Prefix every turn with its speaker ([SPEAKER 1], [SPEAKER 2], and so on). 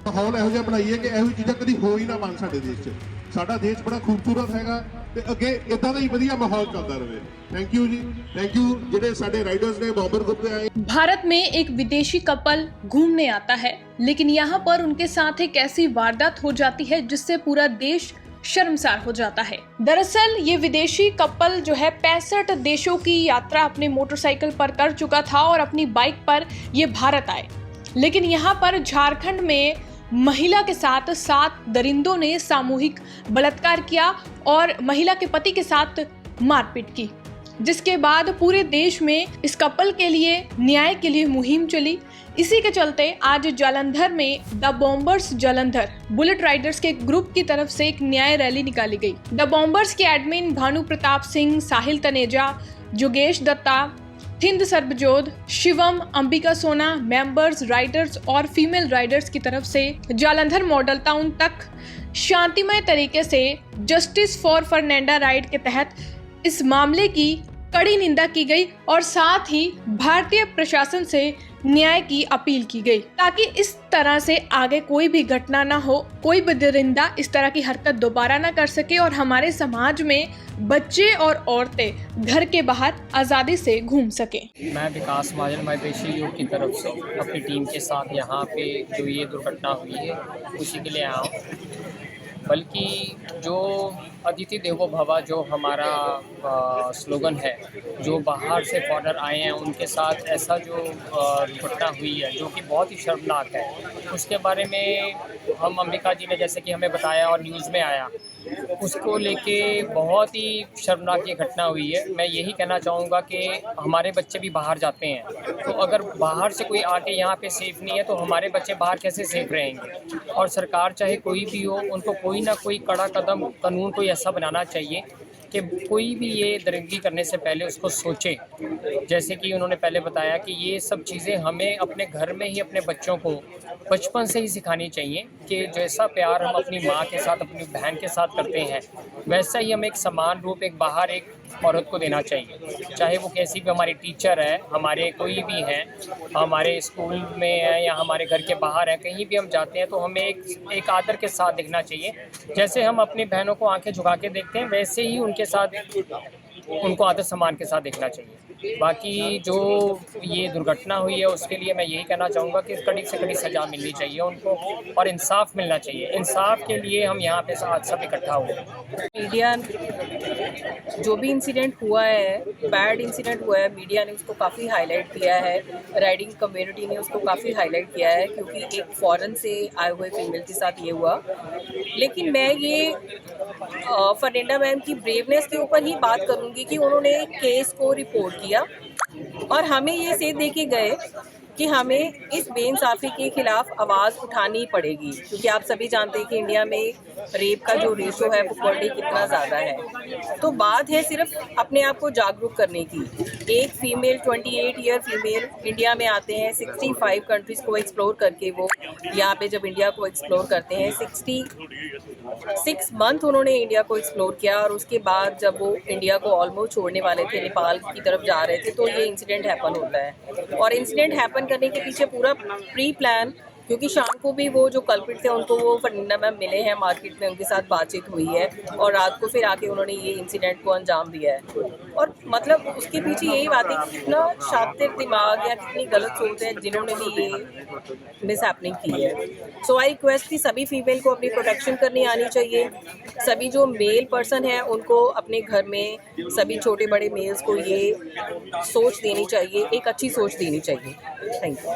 [SPEAKER 1] माहौल ਇਹੋ ਜਿਹਾ ਬਣਾਈਏ ਕਿ ਇਹੋ ਚੀਜ਼ਾਂ ਕਦੀ ਹੋ ਹੀ ਨਾ ਬਣ ਸਾਡੇ ਦੇਸ਼ 'ਚ। ਸਾਡਾ ਦੇਸ਼ ਬੜਾ ਖੂਬਸੂਰਤ ਹੈਗਾ ਤੇ ਅੱਗੇ ਇਦਾਂ ਦਾ ਹੀ ਵਧੀਆ ਮਾਹौल ਚੱਲਦਾ ਰਹੇ। Thank you ji, thank you ਜਿਹੜੇ ਸਾਡੇ ਰਾਈਡਰਸ ਨੇ बॉम्बर ग्रुप ਦੇ आए।
[SPEAKER 2] भारत में एक विदेशी कपल घूमने आता है, लेकिन यहाँ पर उनके साथ एक ऐसी वारदात हो जाती है जिससे पूरा देश शर्मसार हो जाता है। दरअसल ये विदेशी कपल जो है 65 देशों की यात्रा अपने मोटरसाइकिल पर कर चुका था और अपनी बाइक पर ये भारत आए, लेकिन यहाँ पर झारखंड में महिला के साथ 7 दरिंदों ने सामूहिक बलात्कार किया और महिला के पति के साथ मारपीट की, जिसके बाद पूरे देश में इस कपल के लिए न्याय के लिए मुहिम चली। इसी के चलते आज जालंधर में the bombers Jalandhar bullet Riders के ग्रुप की तरफ से एक न्याय रैली निकाली गई। द बॉम्बर्स के एडमिन भानु प्रताप सिंह, साहिल तनेजा, जोगेश दत्ता, थिंद सरबजोत, शिवम, अंबिका सोना, मेंबर्स, राइडर्स और फीमेल राइडर्स की तरफ से जालंधर मॉडल टाउन तक शांतिमय तरीके से जस्टिस फॉर फर्नांडा राइड के तहत इस मामले की कड़ी निंदा की गई और साथ ही भारतीय प्रशासन से न्याय की अपील की गई, ताकि इस तरह से आगे कोई भी घटना ना हो, कोई भी दरिंदा इस तरह की हरकत दोबारा ना कर सके और हमारे समाज में बच्चे और औरतें घर के बाहर आज़ादी से घूम सके।
[SPEAKER 3] मैं विकास महाजन मवेशी योग की तरफ से अपनी टीम के साथ यहाँ पे जो ये दुर्घटना हुई है उसी के लिए आया हूँ। बल्कि जो अतिथि देवो भव जो हमारा स्लोगन है, जो बाहर से फॉरेनर आए हैं उनके साथ ऐसा जो दुर्घटना हुई है जो कि बहुत ही शर्मनाक है, उसके बारे में हम अंबिका जी ने जैसे कि हमें बताया और न्यूज़ में आया, उसको लेके बहुत ही शर्मनाक ये घटना हुई है। मैं यही कहना चाहूँगा कि हमारे बच्चे भी बाहर जाते हैं, तो अगर बाहर से कोई आके यहाँ पे सेफ़ नहीं है तो हमारे बच्चे बाहर कैसे सेफ़ रहेंगे। और सरकार चाहे कोई भी हो, उनको कोई ना कोई कड़ा कदम कानून कोई ऐसा बनाना चाहिए कि कोई भी ये दरिंदगी करने से पहले उसको सोचे। जैसे कि उन्होंने पहले बताया कि ये सब चीज़ें हमें अपने घर में ही अपने बच्चों को बचपन से ही सिखानी चाहिए कि जैसा प्यार हम अपनी माँ के साथ, अपनी बहन के साथ करते हैं, वैसा ही हम एक समान रूप एक बाहर एक औरत को देना चाहिए। चाहे वो कैसी भी हमारी टीचर है, हमारे कोई भी हैं, हमारे स्कूल में है या हमारे घर के बाहर है, कहीं भी हम जाते हैं तो हमें एक आदर के साथ देखना चाहिए। जैसे हम अपनी बहनों को आंखें झुका के देखते हैं, वैसे ही उनके साथ उनको आदर सम्मान के साथ देखना चाहिए। बाकी जो ये दुर्घटना हुई है उसके लिए मैं यही कहना चाहूँगा कि कड़ी से कड़ी सज़ा मिलनी चाहिए उनको और इंसाफ मिलना चाहिए। इंसाफ के लिए हम यहाँ पे आज सब इकट्ठा हुए।
[SPEAKER 4] मीडिया जो भी इंसिडेंट हुआ है, बैड इंसिडेंट हुआ है, मीडिया ने उसको काफ़ी हाईलाइट किया है, राइडिंग कम्युनिटी ने उसको काफ़ी हाईलाइट किया है, क्योंकि एक फ़ॉरेन से आए हुए फीमेल के साथ ये हुआ। लेकिन मैं ये फर्नांडा मैम की ब्रेवनेस के ऊपर ही बात करूँगी कि उन्होंने केस को रिपोर्ट किया और हमें ये सेध दे के गए कि हमें इस बेइंसाफ़ी के खिलाफ आवाज़ उठानी पड़ेगी, क्योंकि आप सभी जानते हैं कि इंडिया में रेप का जो रेशो है वो पर डे कितना ज़्यादा है। तो बात है सिर्फ अपने आप को जागरूक करने की। एक फ़ीमेल 28 ईयर फीमेल इंडिया में आते हैं, 65 कंट्रीज़ को एक्सप्लोर करके वो यहाँ पे जब इंडिया को एक्सप्लोर करते हैं, 66 मंथ उन्होंने इंडिया को एक्सप्लोर किया और उसके बाद जब वो इंडिया को ऑलमोस्ट छोड़ने वाले थे, नेपाल की तरफ जा रहे थे, तो ये इंसिडेंट हैपन होता है। और इंसिडेंट हैपन करने के पीछे पूरा प्री प्लान, क्योंकि शाम को भी वो जो कल्प्रिट थे उनको वो फर्नांडा मैम मिले हैं मार्केट में, उनके साथ बातचीत हुई है और रात को फिर आके उन्होंने ये इंसिडेंट को अंजाम दिया है। और मतलब उसके पीछे यही बात है कि कितना शातिर दिमाग या कितनी गलत सोच है जिन्होंने भी ये मिस हैपनिंग की है। सो आई रिक्वेस्ट कि सभी फीमेल को अपनी प्रोटेक्शन करनी आनी चाहिए। सभी जो मेल पर्सन हैं उनको अपने घर में सभी छोटे बड़े मेल्स को ये सोच देनी चाहिए, एक अच्छी सोच देनी चाहिए। Thank you.